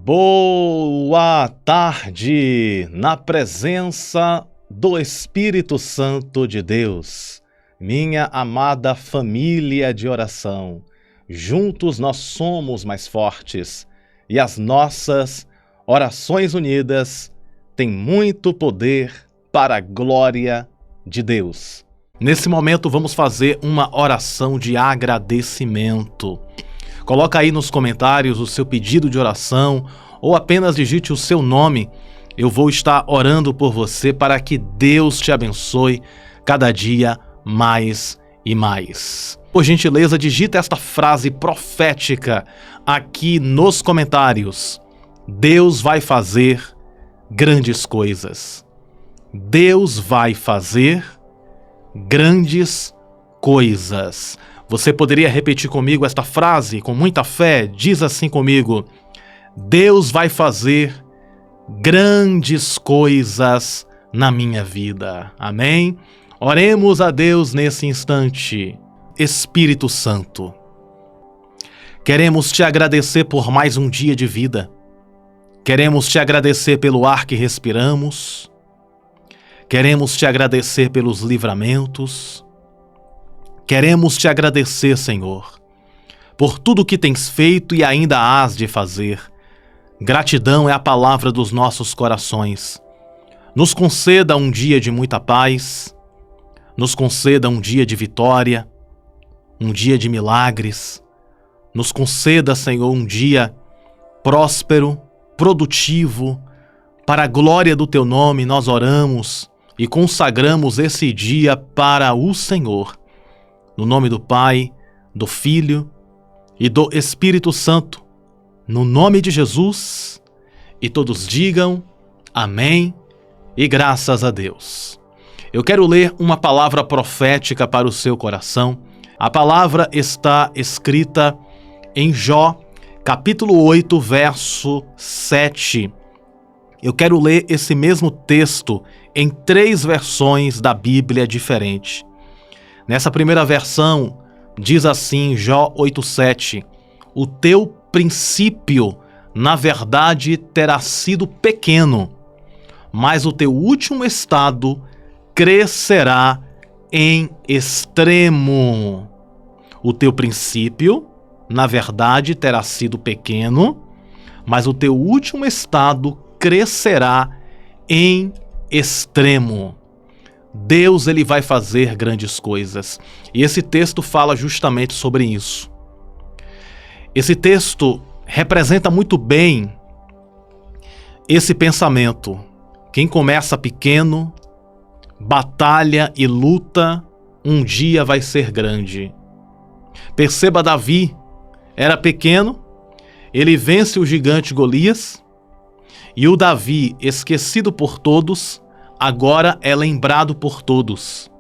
Boa tarde, na presença do Espírito Santo de Deus, minha amada família de oração. Juntos nós somos mais fortes e as nossas orações unidas têm muito poder para a glória de Deus. Nesse momento vamos fazer uma oração de agradecimento. Coloca aí nos comentários o seu pedido de oração ou apenas digite o seu nome. Eu vou estar orando por você para que Deus te abençoe cada dia mais e mais. Por gentileza, digita esta frase profética aqui nos comentários. Deus vai fazer grandes coisas. Deus vai fazer grandes coisas. Você poderia repetir comigo esta frase com muita fé? Diz assim comigo: Deus vai fazer grandes coisas na minha vida. Amém? Oremos a Deus nesse instante. Espírito Santo, queremos te agradecer por mais um dia de vida. Queremos te agradecer pelo ar que respiramos. Queremos te agradecer pelos livramentos. Queremos te agradecer, Senhor, por tudo que tens feito e ainda hás de fazer. Gratidão é a palavra dos nossos corações. Nos conceda um dia de muita paz, nos conceda um dia de vitória, um dia de milagres. Nos conceda, Senhor, um dia próspero, produtivo. Para a glória do Teu nome nós oramos e consagramos esse dia para o Senhor. No nome do Pai, do Filho e do Espírito Santo, no nome de Jesus, e todos digam amém e graças a Deus. Eu quero ler uma palavra profética para o seu coração. A palavra está escrita em Jó, capítulo 8, verso 7. Eu quero ler esse mesmo texto em 3 versões da Bíblia diferentes. Nessa primeira versão, diz assim, Jó 8,7: O teu princípio, na verdade, terá sido pequeno, mas o teu último estado crescerá em extremo. O teu princípio, na verdade, terá sido pequeno, mas o teu último estado crescerá em extremo. Deus, ele vai fazer grandes coisas. E esse texto fala justamente sobre isso. Esse texto representa muito bem esse pensamento. Quem começa pequeno, batalha e luta, um dia vai ser grande. Perceba, Davi era pequeno, ele vence o gigante Golias, e o Davi, esquecido por todos, agora é lembrado por todos.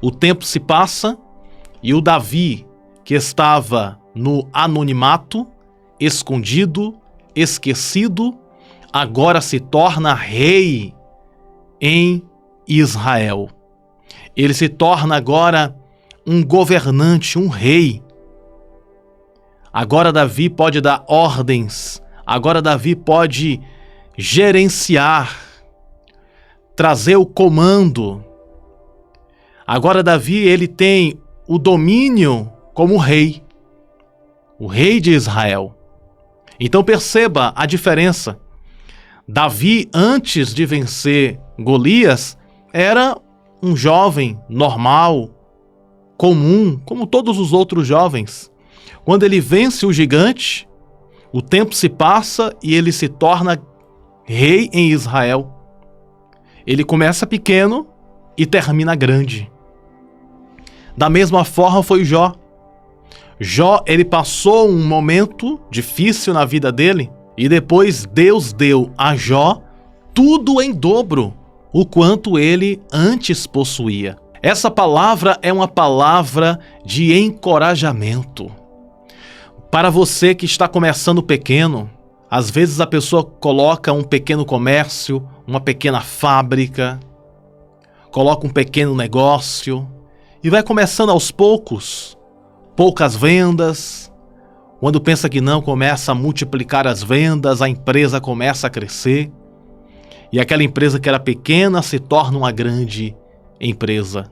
O tempo se passa e o Davi, que estava no anonimato, escondido, esquecido, agora se torna rei em Israel. Ele se torna agora um governante, um rei. Agora Davi pode dar ordens, agora Davi pode gerenciar, trazer o comando. Agora Davi, ele tem o domínio como rei, o rei de Israel. Então perceba a diferença. Davi, antes de vencer Golias, era um jovem normal, comum, como todos os outros jovens. Quando ele vence o gigante, o tempo se passa e ele se torna rei em Israel. Ele começa pequeno e termina grande. Da mesma forma foi Jó. Jó, ele passou um momento difícil na vida dele e depois Deus deu a Jó tudo em dobro, o quanto ele antes possuía. Essa palavra é uma palavra de encorajamento. Para você que está começando pequeno, às vezes a pessoa coloca um pequeno comércio, uma pequena fábrica, coloca um pequeno negócio e vai começando aos poucos, poucas vendas, Quando pensa que não, começa a multiplicar as vendas, a empresa começa a crescer. E aquela empresa que era pequena se torna uma grande empresa.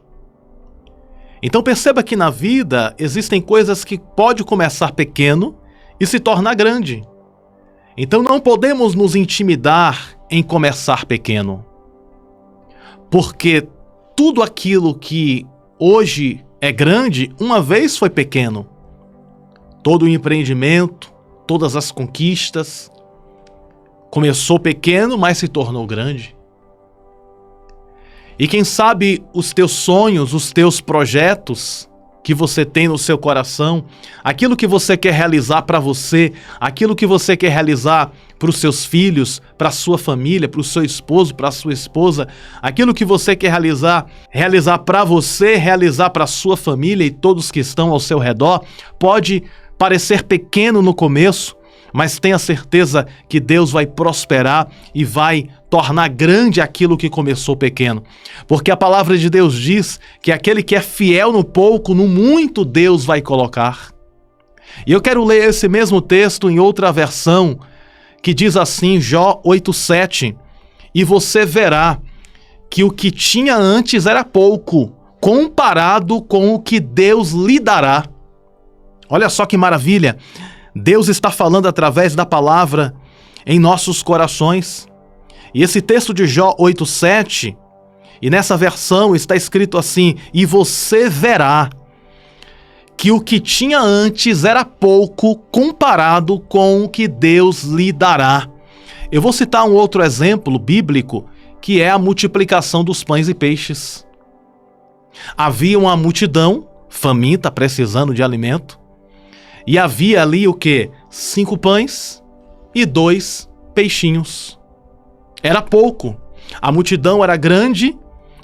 Então perceba que na vida existem coisas que pode começar pequeno e se tornar grande. Então não podemos nos intimidar em começar pequeno. Porque tudo aquilo que hoje é grande, uma vez foi pequeno. Todo o empreendimento, todas as conquistas, começou pequeno, mas se tornou grande. E quem sabe os teus sonhos, os teus projetos que você tem no seu coração, aquilo que você quer realizar para você, aquilo que você quer realizar para os seus filhos, para a sua família, para o seu esposo, para a sua esposa, aquilo que você quer realizar para você, realizar para a sua família e todos que estão ao seu redor, pode parecer pequeno no começo, mas tenha certeza que Deus vai prosperar e vai tornar grande aquilo que começou pequeno. Porque a palavra de Deus diz que aquele que é fiel no pouco, no muito Deus vai colocar. E eu quero ler esse mesmo texto em outra versão, que diz assim, Jó 8,7. E você verá que o que tinha antes era pouco, comparado com o que Deus lhe dará. Olha só que maravilha! Deus está falando através da palavra em nossos corações. E esse texto de Jó 8,7, e nessa versão está escrito assim, e você verá que o que tinha antes era pouco comparado com o que Deus lhe dará. Eu vou citar um outro exemplo bíblico, que é a multiplicação dos pães e peixes. Havia uma multidão faminta, precisando de alimento, e havia ali o quê? 5 pães e 2 peixinhos. Era pouco. A multidão era grande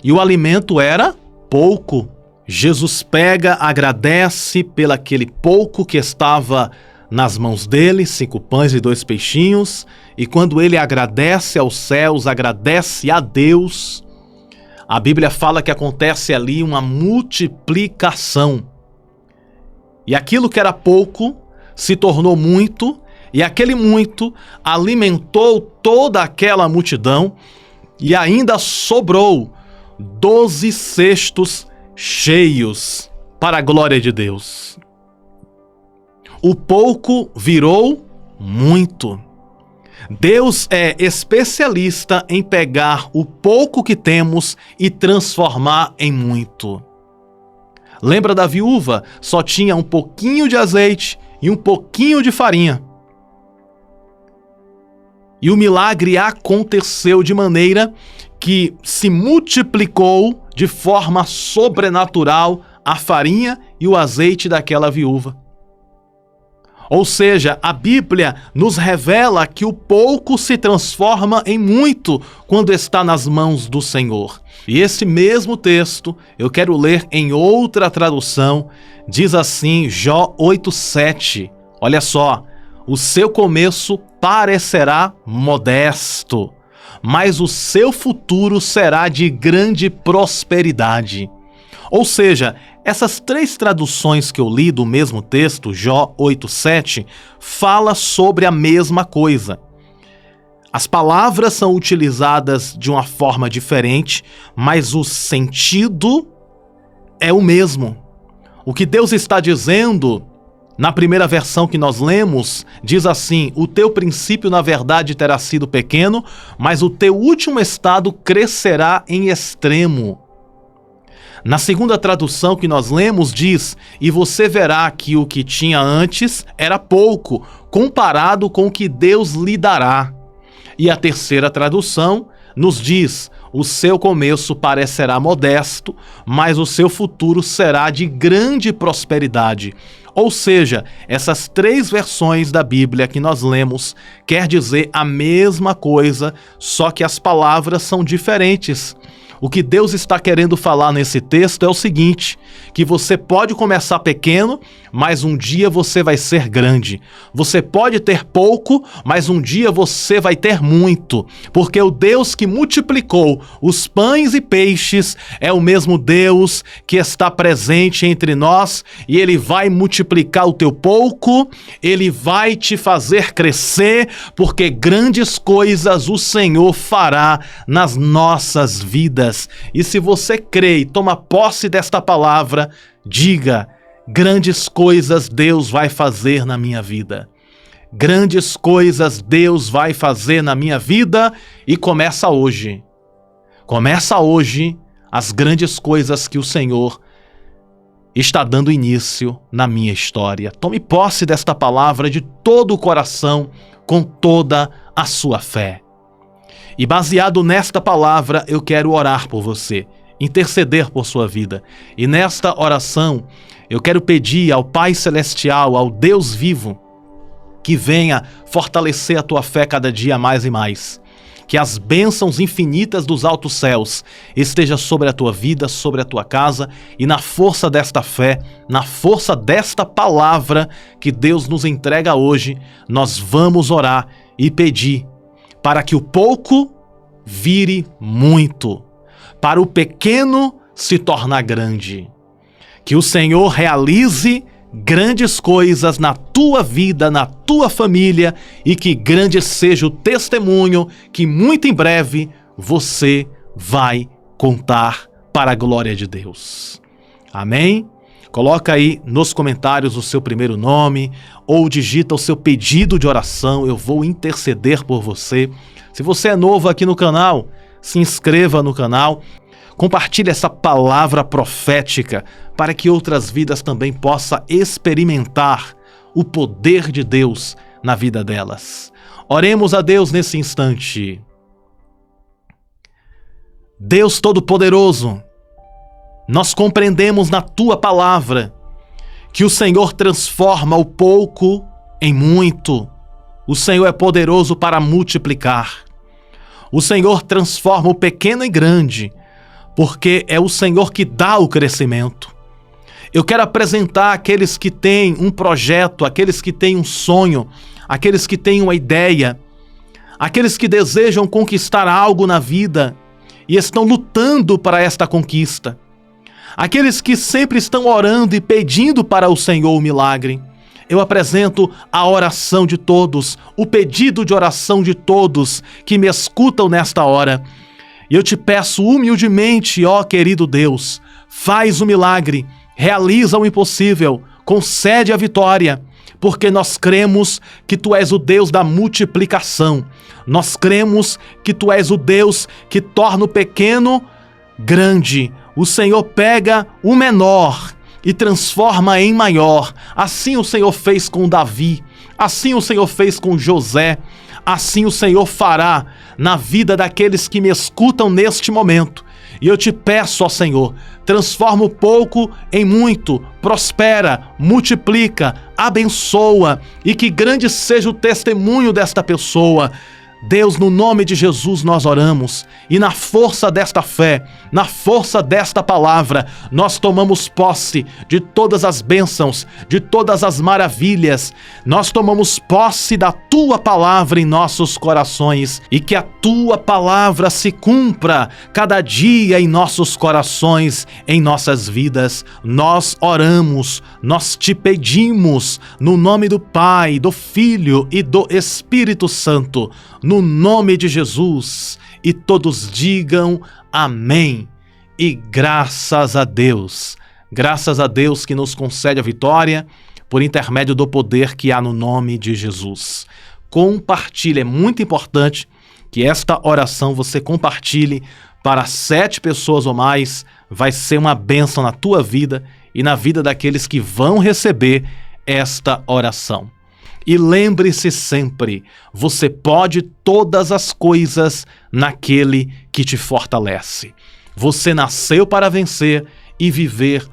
e o alimento era pouco. Jesus pega, agradece pelo aquele pouco que estava nas mãos dele, 5 pães e 2 peixinhos. E quando ele agradece aos céus, agradece a Deus, a Bíblia fala que acontece ali uma multiplicação. E aquilo que era pouco se tornou muito, e aquele muito alimentou toda aquela multidão, e ainda sobrou 12 cestos cheios para a glória de Deus. O pouco virou muito. Deus é especialista em pegar o pouco que temos e transformar em muito. Lembra da viúva? Só tinha um pouquinho de azeite e um pouquinho de farinha. E o milagre aconteceu de maneira que se multiplicou de forma sobrenatural a farinha e o azeite daquela viúva. Ou seja, a Bíblia nos revela que o pouco se transforma em muito quando está nas mãos do Senhor. E esse mesmo texto, eu quero ler em outra tradução, diz assim, Jó 8,7. Olha só, o seu começo parecerá modesto, mas o seu futuro será de grande prosperidade. Ou seja, essas 3 traduções que eu li do mesmo texto, Jó 8,7, fala sobre a mesma coisa. As palavras são utilizadas de uma forma diferente, mas o sentido é o mesmo. O que Deus está dizendo, na primeira versão que nós lemos, diz assim, o teu princípio na verdade terá sido pequeno, mas o teu último estado crescerá em extremo. Na segunda tradução que nós lemos diz, e você verá que o que tinha antes era pouco, comparado com o que Deus lhe dará. E a terceira tradução nos diz, o seu começo parecerá modesto, mas o seu futuro será de grande prosperidade. Ou seja, essas 3 versões da Bíblia que nós lemos quer dizer a mesma coisa, só que as palavras são diferentes. O que Deus está querendo falar nesse texto é o seguinte, que você pode começar pequeno, mas um dia você vai ser grande. Você pode ter pouco, mas um dia você vai ter muito, porque o Deus que multiplicou os pães e peixes é o mesmo Deus que está presente entre nós, e Ele vai multiplicar o teu pouco, Ele vai te fazer crescer, porque grandes coisas o Senhor fará nas nossas vidas. E se você crê e toma posse desta palavra, diga: grandes coisas Deus vai fazer na minha vida. Grandes coisas Deus vai fazer na minha vida, e começa hoje. Começa hoje as grandes coisas que o Senhor está dando início na minha história. Tome posse desta palavra de todo o coração, com toda a sua fé. E baseado nesta palavra, eu quero orar por você, interceder por sua vida. E nesta oração, eu quero pedir ao Pai Celestial, ao Deus vivo, que venha fortalecer a tua fé cada dia mais e mais. Que as bênçãos infinitas dos altos céus estejam sobre a tua vida, sobre a tua casa, e na força desta fé, na força desta palavra que Deus nos entrega hoje, nós vamos orar e pedir para que o pouco vire muito, para o pequeno se tornar grande. Que o Senhor realize grandes coisas na tua vida, na tua família, e que grande seja o testemunho que muito em breve você vai contar para a glória de Deus. Amém? Coloca aí nos comentários o seu primeiro nome ou digita o seu pedido de oração, eu vou interceder por você. Se você é novo aqui no canal, se inscreva no canal, compartilhe essa palavra profética para que outras vidas também possam experimentar o poder de Deus na vida delas. Oremos a Deus nesse instante. Deus Todo-Poderoso, nós compreendemos na Tua palavra que o Senhor transforma o pouco em muito. O Senhor é poderoso para multiplicar. O Senhor transforma o pequeno em grande, porque é o Senhor que dá o crescimento. Eu quero apresentar aqueles que têm um projeto, aqueles que têm um sonho, aqueles que têm uma ideia, aqueles que desejam conquistar algo na vida e estão lutando para esta conquista. Aqueles que sempre estão orando e pedindo para o Senhor o milagre. Eu apresento a oração de todos, o pedido de oração de todos que me escutam nesta hora. E eu te peço humildemente, ó querido Deus, faz o milagre, realiza o impossível, concede a vitória, porque nós cremos que Tu és o Deus da multiplicação. Nós cremos que Tu és o Deus que torna o pequeno grande. O Senhor pega o menor e transforma em maior. Assim o Senhor fez com Davi, assim o Senhor fez com José, assim o Senhor fará na vida daqueles que me escutam neste momento. E eu te peço, ó Senhor, transforma o pouco em muito, prospera, multiplica, abençoa, e que grande seja o testemunho desta pessoa. Deus, no nome de Jesus nós oramos, e na força desta fé, na força desta palavra, nós tomamos posse de todas as bênçãos, de todas as maravilhas. Nós tomamos posse da Tua palavra em nossos corações, e que a Tua palavra se cumpra cada dia em nossos corações, em nossas vidas. Nós oramos, nós te pedimos, no nome do Pai, do Filho e do Espírito Santo, no nome de Jesus, e todos digam amém. E graças a Deus que nos concede a vitória por intermédio do poder que há no nome de Jesus. Compartilhe, é muito importante que esta oração você compartilhe para 7 pessoas ou mais, vai ser uma bênção na tua vida e na vida daqueles que vão receber esta oração. E lembre-se sempre, você pode todas as coisas naquele que te fortalece. Você nasceu para vencer e viver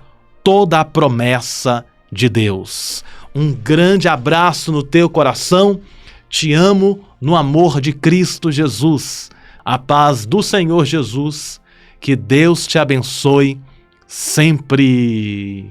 toda a promessa de Deus. Um grande abraço no teu coração. Te amo no amor de Cristo Jesus. A paz do Senhor Jesus, Que Deus te abençoe sempre.